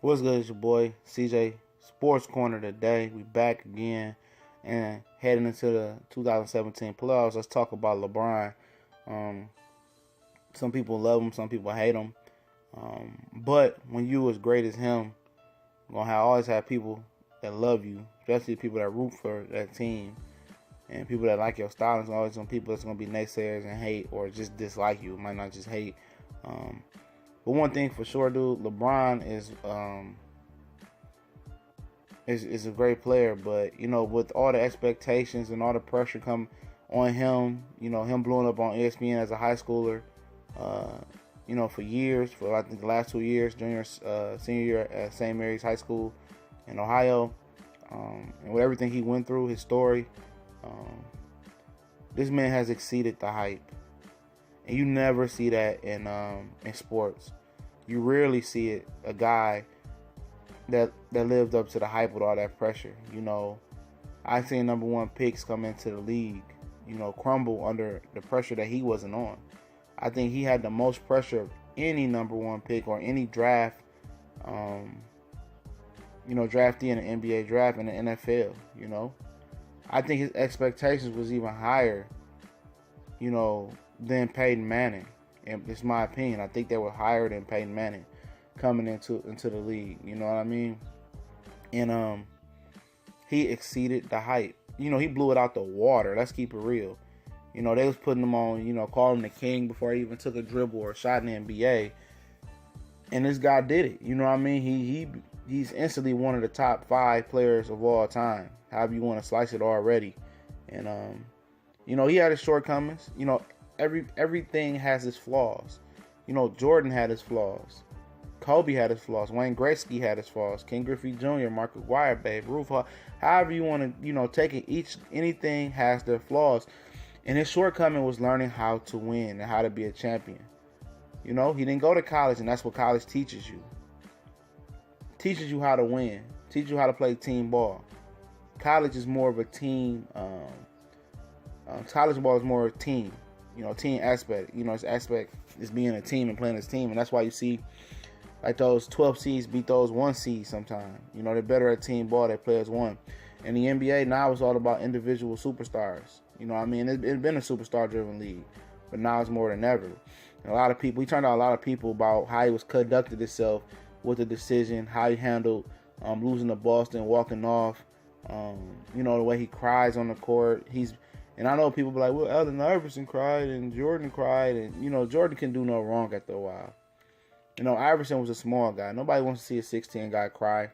What's good? It's your boy CJ Sports Corner today. We back again and heading into the 2017 playoffs. Let's talk about LeBron. Um, some people love him, some people hate him. But when you as great as him, you're gonna always have people that love you, especially people that root for that team and people that like your style. There's always some people that's gonna be naysayers and hate or just dislike you. Might not just hate. Um, but one thing for sure, dude, LeBron is a great player. But with all the expectations and all the pressure come on him, him blowing up on ESPN as a high schooler, for years, for I think the last 2 years, senior year at St. Mary's High School in Ohio, and with everything he went through, his story, this man has exceeded the hype. And you never see that in sports. You rarely see it. A guy that lived up to the hype with all that pressure. I've seen number one picks come into the league, crumble under the pressure that he wasn't on. I think he had the most pressure of any number one pick or any draft, draftee in the NBA draft in the NFL. I think his expectations was even higher, than Peyton Manning. And it's my opinion. I think they were higher than Peyton Manning coming into the league. You know what I mean? And he exceeded the hype. He blew it out the water. Let's keep it real. They was putting him on, calling him the king before he even took a dribble or a shot in the NBA. And this guy did it. You know what I mean? He's instantly one of the top 5 players of all time. However you want to slice it already. And he had his shortcomings. Everything has its flaws. Jordan had his flaws. Kobe had his flaws. Wayne Gretzky had his flaws. Ken Griffey Jr., Mark McGwire, Babe Ruth. However you want to, take it. Anything has their flaws. And his shortcoming was learning how to win and how to be a champion. He didn't go to college, and that's what college teaches you. Teaches you how to win. Teaches you how to play team ball. College is more of a team. College ball is more a team. Team aspect. Its aspect is being a team and playing as a team. And that's why you see like those 12 seeds beat those 1 seeds sometimes. They're better at team ball. They play as one. And the NBA now is all about individual superstars. It's been a superstar-driven league. But now it's more than ever. And a lot of people, he turned out a lot of people about how he was conducted himself with the decision, how he handled losing to Boston, walking off. The way he cries on the court. And I know people be like, well, Allen Iverson cried and Jordan cried. And, Jordan can do no wrong after a while. Iverson was a small guy. Nobody wants to see a 6'10" guy cry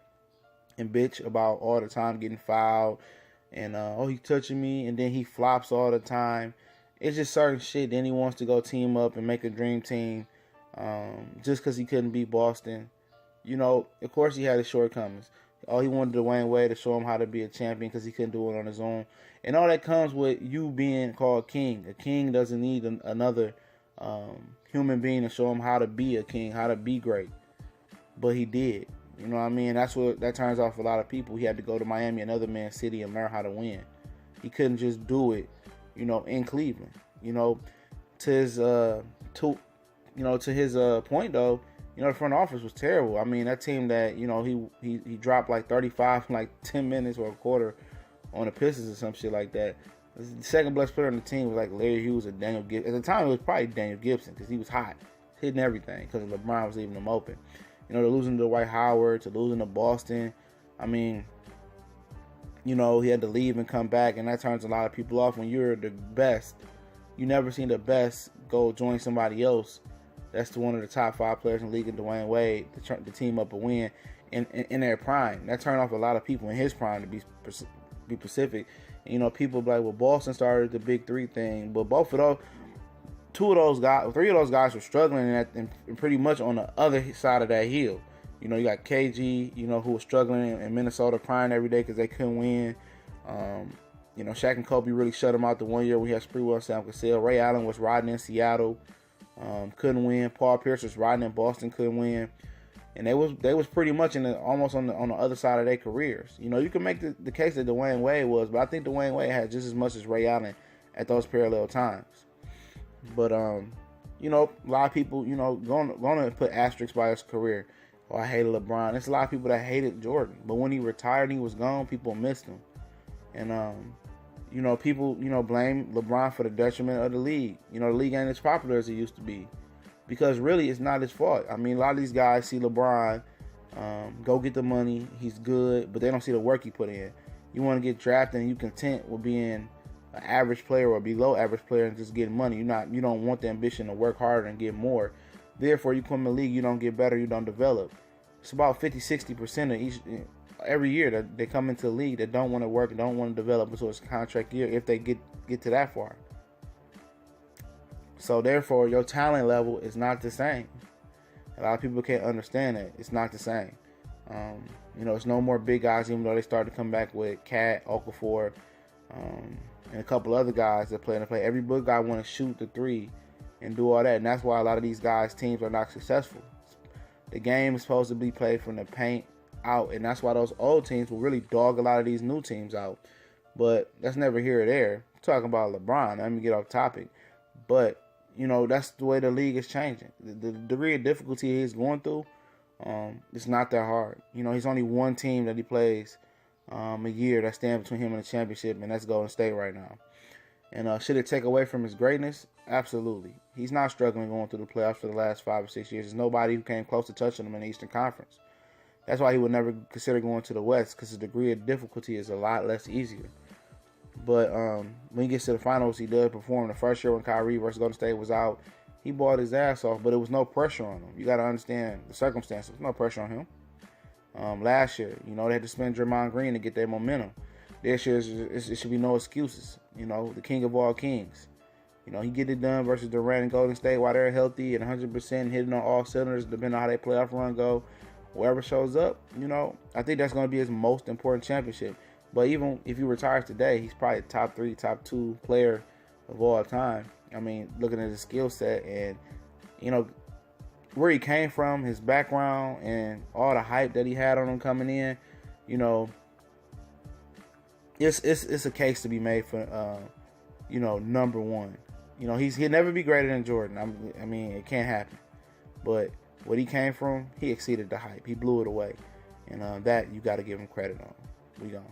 and bitch about all the time getting fouled. And, he touching me. And then he flops all the time. It's just certain shit. Then he wants to go team up and make a dream team just because he couldn't beat Boston. Of course he had his shortcomings. All he wanted Dwayne Wade to show him how to be a champion because he couldn't do it on his own. And all that comes with you being called king. A king doesn't need another human being to show him how to be a king, how to be great. But he did. You know what I mean? That turns off a lot of people. He had to go to Miami, another man's city, and learn how to win. He couldn't just do it, in Cleveland. To his point though, the front office was terrible. That team that, he dropped like 35 in like 10 minutes or a quarter on the Pistons or some shit like that. The second best player on the team was like Larry Hughes or Daniel Gibson. At the time, it was probably Daniel Gibson because he was hot, hitting everything because LeBron was leaving him open. They're losing to Dwight Howard, to losing to Boston. He had to leave and come back, and that turns a lot of people off. When you're the best, you never seen the best go join somebody else. That's one of the top 5 players in the league, in Dwayne Wade, to team up and win in their prime. That turned off a lot of people in his prime, to be specific. And, people be like, well, Boston started the big 3 thing, but three of those guys were struggling and pretty much on the other side of that hill. You got KG, who was struggling in Minnesota, crying every day because they couldn't win. Shaq and Kobe really shut him out the 1 year we had Sprewell and Sam Cassell. Ray Allen was riding in Seattle, couldn't win. Paul Pierce was riding in Boston, couldn't win. And they was pretty much almost on the other side of their careers. You can make the case that Dwayne Wade was, but I think Dwayne Wade had just as much as Ray Allen at those parallel times. But a lot of people, going to put asterisks by his career. Oh, I hated LeBron. There's a lot of people that hated Jordan, but when he retired and he was gone, people missed him. And people blame LeBron for the detriment of the league. The league ain't as popular as it used to be, because really it's not his fault. I mean, a lot of these guys see LeBron go get the money, he's good, but they don't see the work he put in. You want to get drafted and you content with being an average player or below average player and just getting money. You don't want the ambition to work harder and get more. Therefore, you come in the league, you don't get better, you don't develop. It's about 50-60% of every year that they come into the league that don't want to work and don't want to develop until it's a contract year, if they get to that far. So therefore, your talent level is not the same. A lot of people can't understand that. It's not the same. It's no more big guys, even though they started to come back with Cat, Okafor, and a couple other guys that play in the play. Every big guy want to shoot the three and do all that, and that's why a lot of these guys' teams are not successful. The game is supposed to be played from the paint out, and that's why those old teams will really dog a lot of these new teams out. But that's never here or there. I'm talking about LeBron. Let me get off topic. But that's the way the league is changing. The degree of difficulty he's going through, it's not that hard. He's only one team that he plays a year that stands between him and the championship, and that's Golden State right now. And should it take away from his greatness? Absolutely. He's not struggling going through the playoffs for the last 5 or 6 years. There's nobody who came close to touching him in the Eastern Conference. That's why he would never consider going to the West, because the degree of difficulty is a lot less easier. But when he gets to the finals, he does perform. The first year when Kyrie versus Golden State was out, he balled his ass off, but it was no pressure on him. You got to understand the circumstances. There was no pressure on him. Last year, they had to spend Draymond Green to get their momentum. This year, it should be no excuses. The king of all kings. He get it done versus Durant and Golden State while they're healthy and 100% hitting on all cylinders, depending on how they playoff run go. Whoever shows up, I think that's going to be his most important championship. But even if he retires today, he's probably top 3, top 2 player of all time. I mean, looking at his skill set and, where he came from, his background, and all the hype that he had on him coming in, it's a case to be made for, number one. He'll never be greater than Jordan. I mean, it can't happen. But what he came from, he exceeded the hype. He blew it away. And that you got to give him credit on. We gone.